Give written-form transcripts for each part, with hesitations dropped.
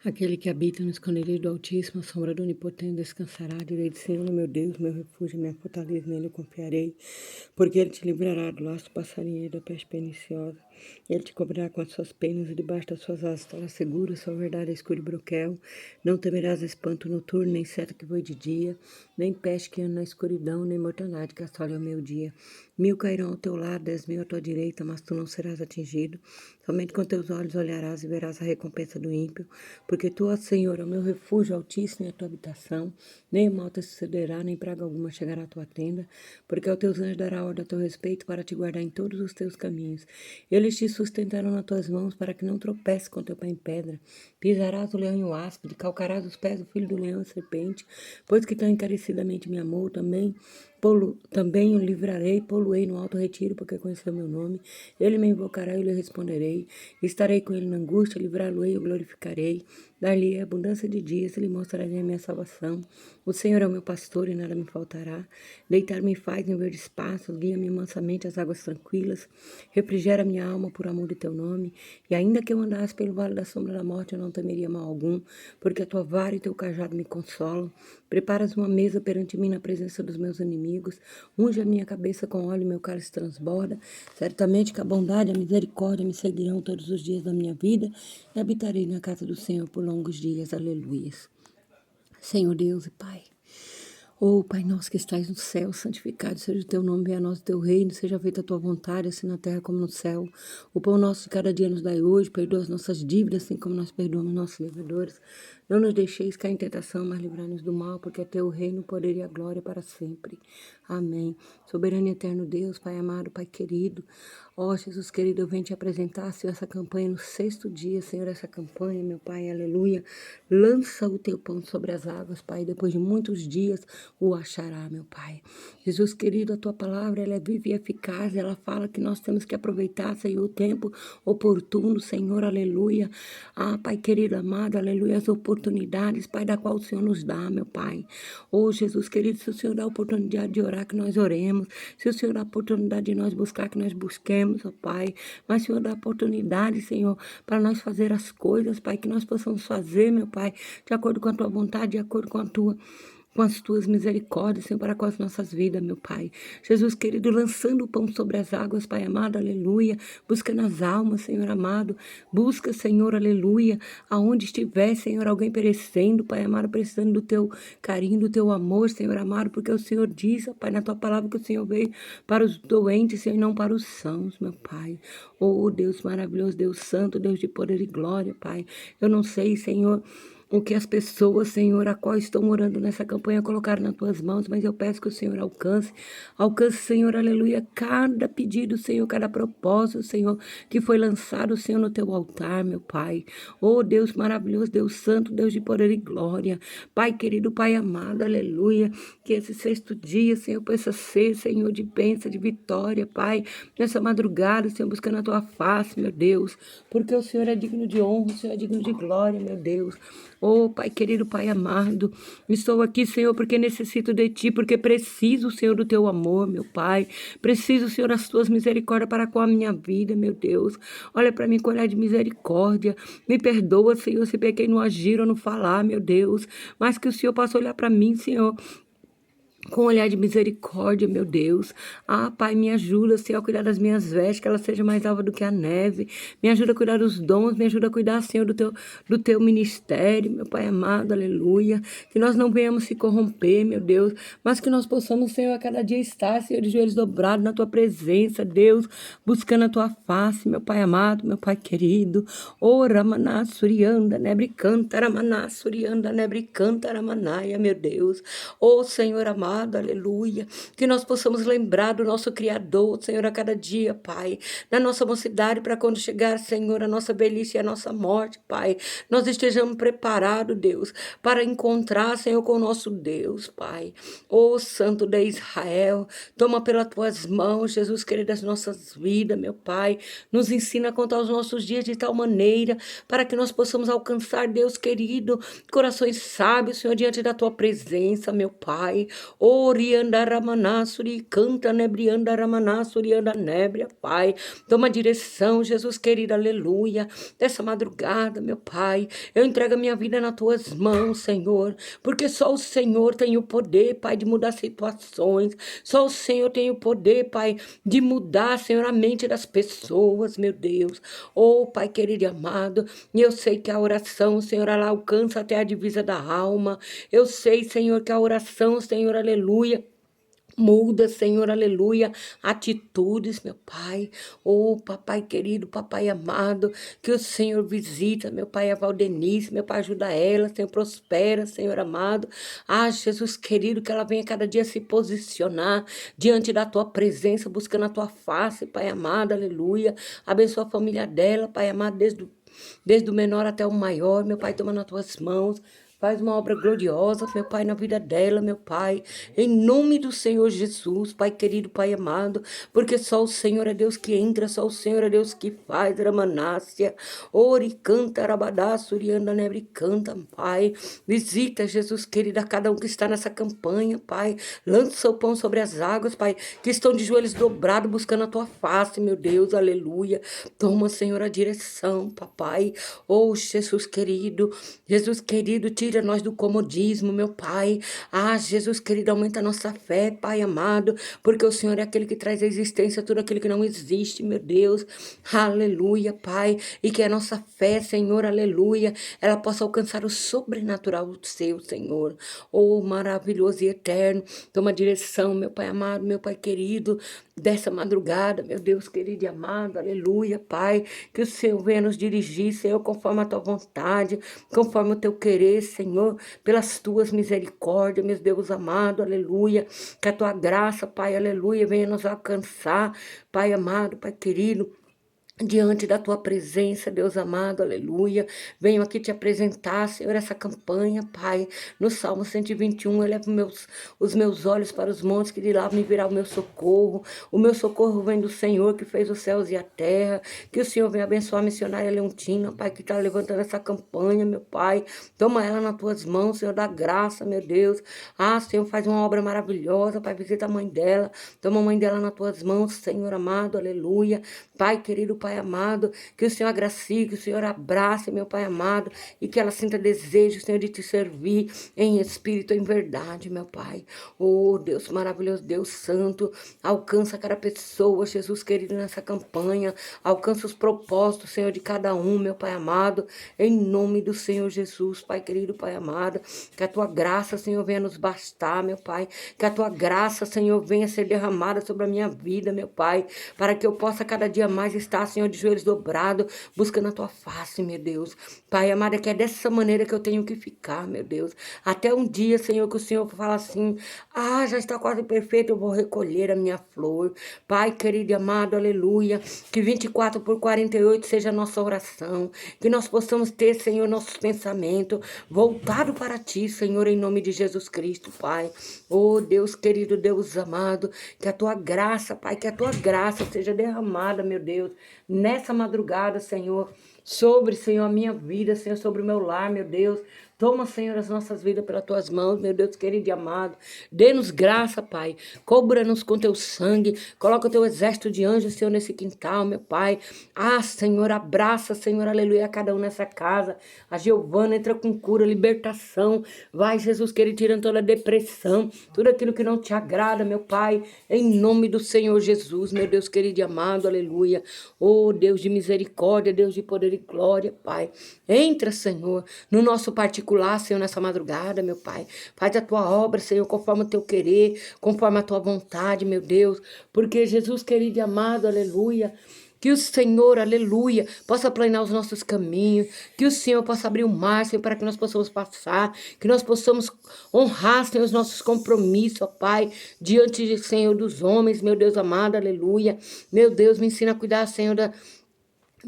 Aquele que habita no esconderijo do Altíssimo, a sombra do Onipotente descansará. Direi do Senhor, meu Deus, meu refúgio, minha fortaleza, nele eu confiarei. Porque ele te livrará do laço do passarinho e da peste perniciosa. Ele te cobrirá com as suas penas e debaixo das suas asas estará seguro. Sua verdade é escuro e broquel. Não temerás espanto noturno, nem seta que voe de dia, nem peste que anda na escuridão, nem mortandade que assolhe ao meio-dia. 1000 cairão ao teu lado, 10.000 à tua direita, mas tu não serás atingido. Somente com teus olhos olharás e verás a recompensa do ímpio. Porque tu, ó Senhor, é o meu refúgio altíssimo e a tua habitação. Nem o mal te sucederá, nem praga alguma chegará à tua tenda. Porque aos teus anjos dará ordem a teu respeito para te guardar em todos os teus caminhos. Eles te sustentarão nas tuas mãos para que não tropece com teu pé em pedra. Pisarás o leão e o áspide, calcarás os pés do filho do leão e serpente. Pois que tão encarecidamente me amou, também o livrarei, poluei no alto retiro, porque conheceu meu nome. Ele me invocará e eu lhe responderei. Estarei com ele na angústia, livrá-lo-ei, eu glorificarei. Dar-lhe abundância de dias, e lhe mostrarei a minha salvação. O Senhor é o meu pastor e nada me faltará. Deitar-me faz em verdes pastos, guia-me mansamente às águas tranquilas. Refrigera minha alma por amor de teu nome. E ainda que eu andasse pelo vale da sombra da morte, eu não temeria mal algum, porque a tua vara e teu cajado me consolam. Preparas uma mesa perante mim na presença dos meus inimigos. Unge a minha cabeça com óleo e meu cálice transborda. Certamente que a bondade e a misericórdia me seguirão todos os dias da minha vida e habitarei na casa do Senhor por longos dias. Aleluias. Senhor Deus e Pai. Pai nosso que estais no céu, santificado seja o teu nome, venha a nós o teu reino, seja feita a tua vontade, assim na terra como no céu. O pão nosso de cada dia nos dai hoje, perdoa as nossas dívidas, assim como nós perdoamos nossos devedores. Não nos deixeis cair em tentação, mas livrai-nos do mal, porque é teu o reino, o poder e a glória para sempre. Amém. Soberano e eterno Deus, Pai amado, Pai querido, Jesus querido, eu venho te apresentar, Senhor, essa campanha no 6º dia, Senhor, essa campanha, meu Pai, aleluia. Lança o teu pão sobre as águas, Pai, depois de muitos dias o achará, meu Pai. Jesus querido, a tua palavra, ela é viva e eficaz, ela fala que nós temos que aproveitar, Senhor, o tempo oportuno, Senhor, aleluia. Pai querido, amado, aleluia, as oportunidades, Pai, da qual o Senhor nos dá, meu Pai. Jesus querido, se o Senhor dá a oportunidade de orar, que nós oremos. Se o Senhor dá a oportunidade de nós buscar, que nós busquemos, ó Pai. Mas, Senhor, dá a oportunidade, Senhor, para nós fazer as coisas, Pai, que nós possamos fazer, meu Pai, de acordo com a tua vontade, de acordo com as tuas misericórdias, Senhor, para com as nossas vidas, meu Pai. Jesus querido, lançando o pão sobre as águas, Pai amado, aleluia. Busca nas almas, Senhor amado. Busca, Senhor, aleluia. Aonde estiver, Senhor, alguém perecendo, Pai amado, precisando do teu carinho, do teu amor, Senhor amado, porque o Senhor diz, ó Pai, na tua palavra que o Senhor veio para os doentes, Senhor, e não para os sãos, meu Pai. Deus maravilhoso, Deus santo, Deus de poder e glória, Pai. Eu não sei, Senhor, o que as pessoas, Senhor, a qual estão orando nessa campanha, colocaram nas tuas mãos, mas eu peço que o Senhor alcance, Senhor, aleluia, cada pedido, Senhor, cada propósito, Senhor, que foi lançado, Senhor, no teu altar, meu Pai. Deus maravilhoso, Deus santo, Deus de poder e glória, Pai querido, Pai amado, aleluia, que esse 6º dia, Senhor, possa ser, Senhor, de bênção, de vitória, Pai, nessa madrugada, Senhor, buscando a tua face, meu Deus, porque o Senhor é digno de honra, o Senhor é digno de glória, meu Deus. Pai querido, Pai amado, estou aqui, Senhor, porque necessito de Ti, porque preciso, Senhor, do Teu amor, meu Pai. Preciso, Senhor, das Tuas misericórdias para com a minha vida, meu Deus. Olha para mim com olhar de misericórdia. Me perdoa, Senhor, se pequei no agir ou no falar, meu Deus. Mas que o Senhor possa olhar para mim, Senhor, com um olhar de misericórdia, meu Deus. Pai, me ajuda, Senhor, a cuidar das minhas vestes, que elas sejam mais alvas do que a neve. Me ajuda a cuidar dos dons, me ajuda a cuidar, Senhor, do teu ministério, meu Pai amado, aleluia. Que nós não venhamos se corromper, meu Deus, mas que nós possamos, Senhor, a cada dia estar, Senhor, de joelhos dobrados na tua presença, Deus, buscando a tua face, meu Pai amado, meu Pai querido. Ramaná, Surianda, nebre canta, Ramaná, Surianda, nebre canta, Ramanaia, meu Deus. Senhor amado, aleluia, que nós possamos lembrar do nosso Criador, Senhor, a cada dia, Pai, na nossa mocidade, para quando chegar, Senhor, a nossa velhice e a nossa morte, Pai, nós estejamos preparados, Deus, para encontrar, Senhor, com o nosso Deus, Pai. Santo de Israel, toma pelas tuas mãos, Jesus querido, as nossas vidas, meu Pai, nos ensina a contar os nossos dias de tal maneira, para que nós possamos alcançar, Deus querido, corações sábios, Senhor, diante da tua presença, meu Pai. Orianda ramanassuri, canta nebrianda ramanassuri, anda nébria, Pai. Toma direção, Jesus querido, aleluia. Dessa madrugada, meu Pai, eu entrego a minha vida nas tuas mãos, Senhor, porque só o Senhor tem o poder, Pai, de mudar situações. Só o Senhor tem o poder, Pai, de mudar, Senhor, a mente das pessoas, meu Deus. Oh, Pai querido e amado, eu sei que a oração, Senhor, ela alcança até a divisa da alma. Eu sei, Senhor, que a oração, Senhor, aleluia, muda, Senhor, aleluia, atitudes, meu Pai. Oh, papai querido, papai amado, que o Senhor visita, meu Pai, a Valdenice, meu Pai, ajuda ela, Senhor, prospera, Senhor amado. Ah, Jesus querido, que ela venha cada dia se posicionar diante da tua presença, buscando a tua face, Pai amado, aleluia. Abençoa a família dela, Pai amado, desde o menor até o maior, meu Pai, toma nas tuas mãos. Faz uma obra gloriosa, meu Pai, na vida dela, meu Pai. Em nome do Senhor Jesus, Pai querido, Pai amado. Porque só o Senhor é Deus que entra, só o Senhor é Deus que faz, Ramanácia. Ori, canta, Arabadá, Surianda, Nebre, canta, Pai. Visita, Jesus querido, a cada um que está nessa campanha, Pai. Lança o pão sobre as águas, Pai, que estão de joelhos dobrados, buscando a tua face, meu Deus, aleluia. Toma, Senhor, a direção, papai. Oh, Jesus querido, tira nós do comodismo, meu Pai. Ah, Jesus querido, aumenta a nossa fé, Pai amado, porque o Senhor é aquele que traz à existência tudo aquilo que não existe, meu Deus. Aleluia, Pai. E que a nossa fé, Senhor, aleluia, ela possa alcançar o sobrenatural seu, Senhor. Oh, maravilhoso e eterno. Toma direção, meu Pai amado, meu Pai querido, dessa madrugada, meu Deus querido e amado, aleluia, Pai, que o Senhor venha nos dirigir, Senhor, conforme a tua vontade, conforme o teu querer, Senhor, pelas tuas misericórdias, meu Deus amado, aleluia, que a tua graça, Pai, aleluia, venha nos alcançar, Pai amado, Pai querido, diante da tua presença, Deus amado, aleluia. Venho aqui te apresentar, Senhor, essa campanha, Pai. No Salmo 121, eu levo os meus olhos para os montes, que de lá me virá o meu socorro. O meu socorro vem do Senhor, que fez os céus e a terra. Que o Senhor venha abençoar a missionária Leontina, Pai, que está levantando essa campanha, meu Pai. Toma ela nas tuas mãos, Senhor, da graça, meu Deus. Ah, Senhor, faz uma obra maravilhosa, Pai, visita a mãe dela. Toma a mãe dela nas tuas mãos, Senhor amado, aleluia. Pai querido, Pai amado, que o Senhor agracie, que o Senhor abrace, meu Pai amado, e que ela sinta desejo, Senhor, de te servir em espírito, em verdade, meu Pai. Oh, Deus maravilhoso, Deus santo, alcança cada pessoa, Jesus querido, nessa campanha, alcança os propósitos, Senhor, de cada um, meu Pai amado, em nome do Senhor Jesus, Pai querido, Pai amado, que a tua graça, Senhor, venha nos bastar, meu Pai, que a tua graça, Senhor, venha ser derramada sobre a minha vida, meu Pai, para que eu possa cada dia mais estar, Senhor, de joelhos dobrados, buscando a tua face, meu Deus. Pai amado, é que é dessa maneira que eu tenho que ficar, meu Deus. Até um dia, Senhor, que o Senhor fala assim, ah, já está quase perfeito, eu vou recolher a minha flor. Pai querido e amado, aleluia, que 24/48 seja a nossa oração, que nós possamos ter, Senhor, nossos pensamentos voltados para ti, Senhor, em nome de Jesus Cristo, Pai. Oh, Deus querido, Deus amado, que a tua graça, Pai, que a tua graça seja derramada, meu Deus, nessa madrugada, Senhor, sobre, Senhor, a minha vida, Senhor, sobre o meu lar, meu Deus. Toma, Senhor, as nossas vidas pelas tuas mãos, meu Deus querido e amado. Dê-nos graça, Pai. Cobra-nos com teu sangue. Coloca o teu exército de anjos, Senhor, nesse quintal, meu Pai. Ah, Senhor, abraça, Senhor, aleluia, a cada um nessa casa. A Giovana entra com cura, libertação. Vai, Jesus querido, tirando toda a depressão, tudo aquilo que não te agrada, meu Pai. Em nome do Senhor Jesus, meu Deus querido e amado, aleluia. Oh, Deus de misericórdia, Deus de poder e glória, Pai. Entra, Senhor, no nosso particular, Senhor, nessa madrugada, meu Pai. Faz a tua obra, Senhor, conforme o teu querer, conforme a tua vontade, meu Deus. Porque Jesus querido e amado, aleluia, que o Senhor, aleluia, possa planear os nossos caminhos, que o Senhor possa abrir o mar, Senhor, para que nós possamos passar, que nós possamos honrar, Senhor, os nossos compromissos, ó Pai, diante, Senhor, dos homens, meu Deus amado, aleluia. Meu Deus, me ensina a cuidar, Senhor,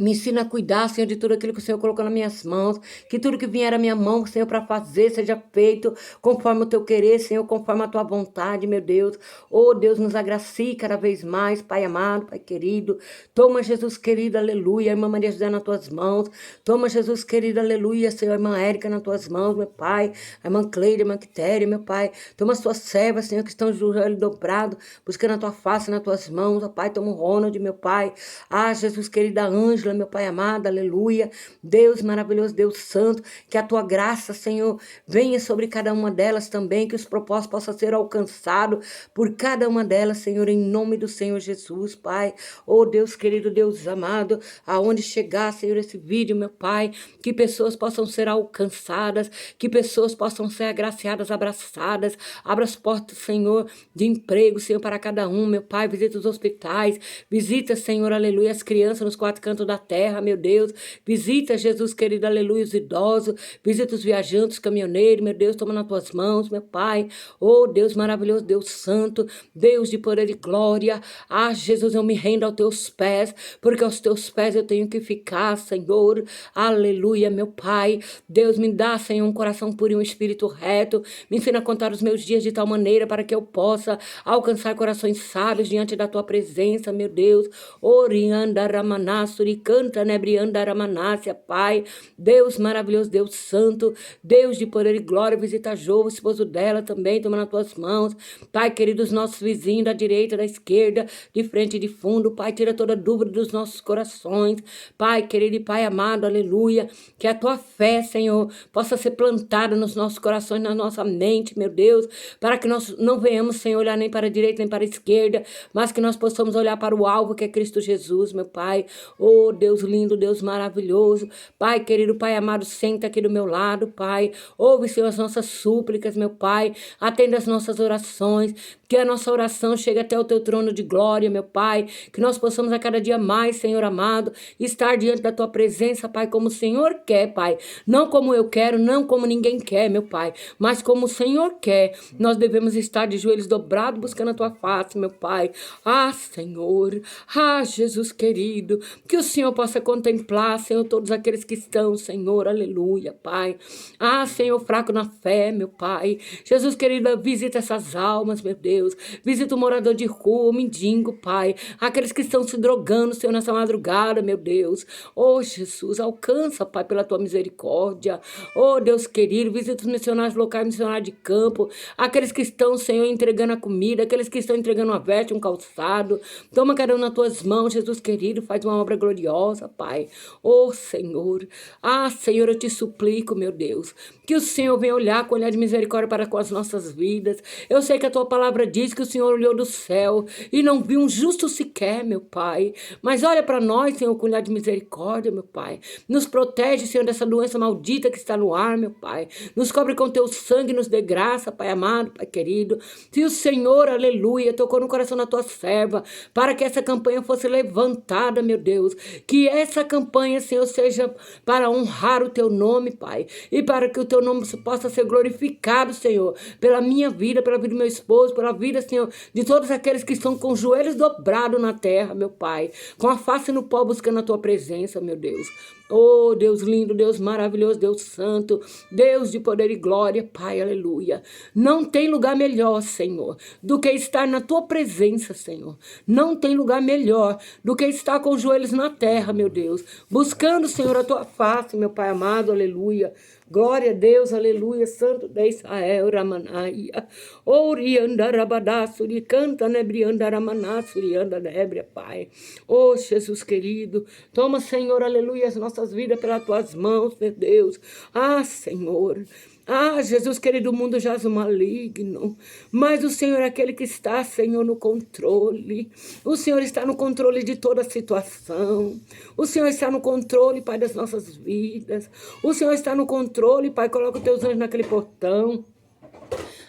Me ensina a cuidar, Senhor, de tudo aquilo que o Senhor colocou nas minhas mãos. Que tudo que vier à minha mão, Senhor, para fazer, seja feito conforme o teu querer, Senhor, conforme a tua vontade, meu Deus. Oh, Deus, nos agracie cada vez mais, Pai amado, Pai querido. Toma, Jesus querido, aleluia. A irmã Maria José nas tuas mãos. Toma, Jesus querido, aleluia. Senhor, a irmã Érica nas tuas mãos, meu Pai. A irmã Cleide, a irmã Quitéria, meu Pai. Toma as tuas servas, Senhor, que estão de joelho dobrado, buscando a tua face nas tuas mãos, ó Pai. Toma o Ronald, meu Pai. Ah, Jesus querida Ângela, meu Pai amado, aleluia. Deus maravilhoso, Deus santo, que a tua graça, Senhor, venha sobre cada uma delas também, que os propósitos possam ser alcançados por cada uma delas, Senhor, em nome do Senhor Jesus, Pai. Oh, Deus querido, Deus amado, aonde chegar, Senhor, esse vídeo, meu Pai, que pessoas possam ser alcançadas, que pessoas possam ser agraciadas, abraçadas. Abra as portas, Senhor, de emprego, Senhor, para cada um, meu Pai. Visita os hospitais, visita, Senhor, aleluia, as crianças nos quatro cantos da terra, meu Deus. Visita, Jesus querido, aleluia, os idosos. Visita os viajantes, caminhoneiros, meu Deus, toma nas tuas mãos, meu Pai. Oh, Deus maravilhoso, Deus santo, Deus de poder e glória. Ah, Jesus, eu me rendo aos teus pés, porque aos teus pés eu tenho que ficar, Senhor. Aleluia, meu Pai. Deus, me dá, Senhor, um coração puro e um espírito reto. Me ensina a contar os meus dias de tal maneira para que eu possa alcançar corações sábios diante da tua presença, meu Deus. Orianda Ramanassuri, canta nebrianda Ramanácia, Pai. Deus maravilhoso, Deus santo, Deus de poder e glória, visita Jô, o esposo dela também, toma nas tuas mãos. Pai querido, os nossos vizinhos da direita, da esquerda, de frente e de fundo, Pai, tira toda dúvida dos nossos corações. Pai querido e Pai amado, aleluia, que a tua fé, Senhor, possa ser plantada nos nossos corações, na nossa mente, meu Deus, para que nós não venhamos, Senhor, olhar nem para a direita, nem para a esquerda, mas que nós possamos olhar para o alvo, que é Cristo Jesus, meu Pai. Oh, Deus lindo, Deus maravilhoso. Pai querido, Pai amado, senta aqui do meu lado, Pai. Ouve, Senhor, as nossas súplicas, meu Pai. Atenda as nossas orações. Que a nossa oração chegue até o teu trono de glória, meu Pai. Que nós possamos a cada dia mais, Senhor amado, estar diante da tua presença, Pai, como o Senhor quer, Pai. Não como eu quero, não como ninguém quer, meu Pai, mas como o Senhor quer. Nós devemos estar de joelhos dobrados, buscando a tua face, meu Pai. Ah, Senhor. Ah, Jesus querido. Que o Senhor possa contemplar, Senhor, todos aqueles que estão, Senhor, aleluia, Pai. Ah, Senhor, fraco na fé, meu Pai. Jesus querido, visita essas almas, meu Deus. Visita o morador de rua, o mendigo, Pai. Aqueles que estão se drogando, Senhor, nessa madrugada, meu Deus. Oh, Jesus, alcança, Pai, pela tua misericórdia. Oh, Deus querido, visita os missionários locais, missionários de campo. Aqueles que estão, Senhor, entregando a comida. Aqueles que estão entregando uma veste, um calçado. Toma cada um nas tuas mãos, Jesus querido. Faz uma obra gloriosa, Pai. Oh, Senhor. Ah, Senhor, eu te suplico, meu Deus, que o Senhor venha olhar com olhar de misericórdia para com as nossas vidas. Eu sei que a tua palavra diz que o Senhor olhou do céu e não viu um justo sequer, meu Pai. Mas olha para nós, Senhor, com olhar de misericórdia, meu Pai. Nos protege, Senhor, dessa doença maldita que está no ar, meu Pai. Nos cobre com teu sangue, nos dê graça, Pai amado, Pai querido. Se o Senhor, aleluia, tocou no coração da tua serva para que essa campanha fosse levantada, meu Deus. Que essa campanha, Senhor, seja para honrar o teu nome, Pai. E para que o teu nome possa ser glorificado, Senhor, pela minha vida, pela vida do meu esposo, pela vida, Senhor, de todos aqueles que estão com os joelhos dobrados na terra, meu Pai, com a face no pó buscando a tua presença, meu Deus. Oh, Deus lindo, Deus maravilhoso, Deus santo, Deus de poder e glória, Pai, aleluia. Não tem lugar melhor, Senhor, do que estar na tua presença, Senhor. Não tem lugar melhor do que estar com os joelhos na terra, meu Deus, buscando, Senhor, a tua face, meu Pai amado, aleluia. Glória a Deus, aleluia, Santo de Israel, Ramanaia. Orianda Rabadassuri, canta nebrianda Ramanassuri, anda nebria, Pai. Oh, Jesus querido, toma, Senhor, aleluia, as nossas vidas pelas tuas mãos, meu Deus. Ah, Senhor. Ah, Jesus querido, o mundo jaz o maligno, mas o Senhor é aquele que está, Senhor, no controle. O Senhor está no controle de toda a situação. O Senhor está no controle, Pai, das nossas vidas. O Senhor está no controle, Pai, coloca os teus anjos naquele portão.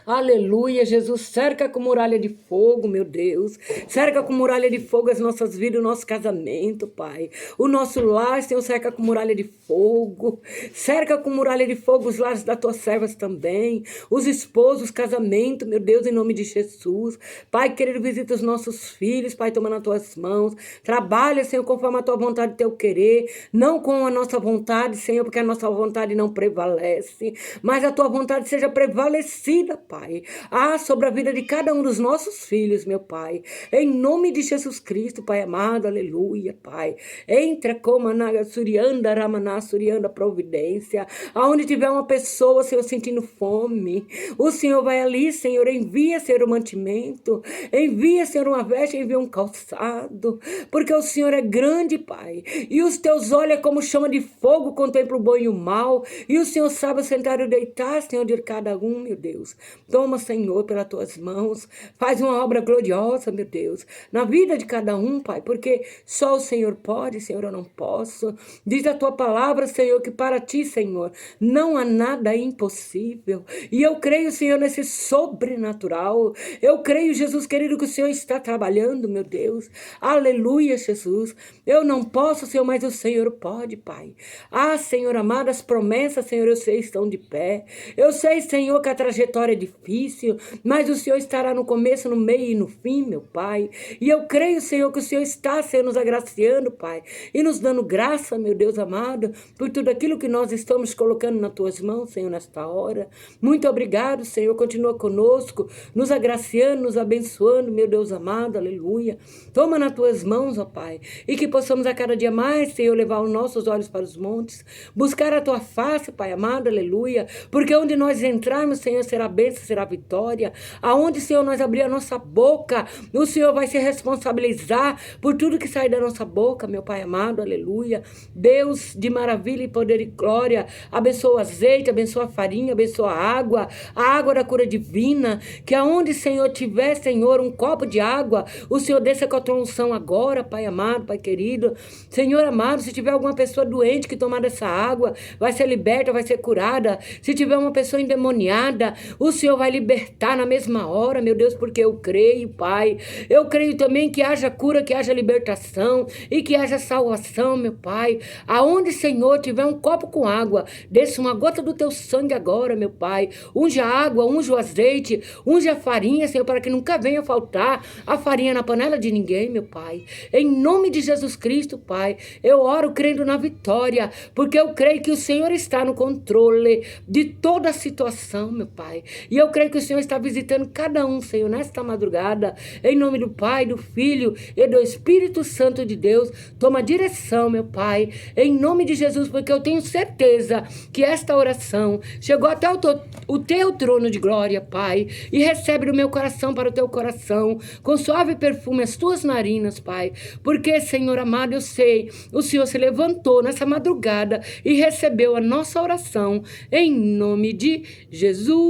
Aleluia, Jesus, cerca com muralha de fogo, meu Deus. Cerca com muralha de fogo as nossas vidas, o nosso casamento, Pai. O nosso lar, Senhor, cerca com muralha de fogo. Cerca com muralha de fogo os lares das tuas servas também. Os esposos, os casamentos, meu Deus, em nome de Jesus. Pai, querido, visita os nossos filhos, Pai, toma nas tuas mãos. Trabalha, Senhor, conforme a tua vontade e teu querer. Não com a nossa vontade, Senhor, porque a nossa vontade não prevalece. Mas a tua vontade seja prevalecida, Pai. Sobre a vida de cada um dos nossos filhos, meu Pai. Em nome de Jesus Cristo, Pai amado, aleluia, Pai. Entra como na Surianda, Ramaná, Surianda, providência. Aonde tiver uma pessoa, Senhor, sentindo fome, o Senhor vai ali, Senhor, envia, Senhor, o mantimento. Envia, Senhor, uma veste, envia um calçado. Porque o Senhor é grande, Pai. E os teus olhos é como chama de fogo, contempla o bom e o mal. E o Senhor sabe sentar e deitar, Senhor, de cada um, meu Deus. Toma, Senhor, pelas tuas mãos. Faz uma obra gloriosa, meu Deus, na vida de cada um, Pai, porque só o Senhor pode, Senhor, eu não posso. Diz a tua palavra, Senhor, que para ti, Senhor, não há nada impossível. E eu creio, Senhor, nesse sobrenatural. Eu creio, Jesus querido, que o Senhor está trabalhando, meu Deus. Aleluia, Jesus. Eu não posso, Senhor, mas o Senhor pode, Pai. Senhor amado, as promessas, Senhor, eu sei, estão de pé. Eu sei, Senhor, que a trajetória é difícil, mas o Senhor estará no começo, no meio e no fim, meu Pai. E eu creio, Senhor, que o Senhor está, Senhor, nos agraciando, Pai, e nos dando graça, meu Deus amado, por tudo aquilo que nós estamos colocando nas tuas mãos, Senhor, nesta hora. Muito obrigado, Senhor, continua conosco, nos agraciando, nos abençoando, meu Deus amado, aleluia. Toma nas tuas mãos, ó Pai, e que possamos a cada dia mais, Senhor, levar os nossos olhos para os montes, buscar a tua face, Pai amado, aleluia, porque onde nós entrarmos, Senhor, será bênção, será vitória. Aonde, Senhor, nós abrir a nossa boca, o Senhor vai se responsabilizar por tudo que sai da nossa boca, meu Pai amado, aleluia. Deus de maravilha e poder e glória, abençoa o azeite, abençoa a farinha, abençoa a água da cura divina, que aonde, Senhor, tiver, Senhor, um copo de água, o Senhor desça com a tua unção agora, Pai amado, Pai querido. Senhor amado, se tiver alguma pessoa doente que tomar dessa água, vai ser liberta, vai ser curada. Se tiver uma pessoa endemoniada, o Senhor vai libertar na mesma hora, meu Deus, porque eu creio, Pai. Eu creio também que haja cura, que haja libertação e que haja salvação, meu Pai. Aonde, Senhor, tiver um copo com água, desça uma gota do teu sangue agora, meu Pai. Unja a água, unja o azeite, unja a farinha, Senhor, para que nunca venha faltar a farinha na panela de ninguém, meu Pai. Em nome de Jesus Cristo, Pai, eu oro crendo na vitória, porque eu creio que o Senhor está no controle de toda a situação, meu Pai. E eu creio que o Senhor está visitando cada um, Senhor, nesta madrugada. Em nome do Pai, do Filho e do Espírito Santo de Deus, toma direção, meu Pai, em nome de Jesus, porque eu tenho certeza que esta oração chegou até o teu trono de glória, Pai, e recebe do meu coração para o teu coração, com suave perfume as tuas narinas, Pai, porque, Senhor amado, eu sei, o Senhor se levantou nessa madrugada e recebeu a nossa oração, em nome de Jesus.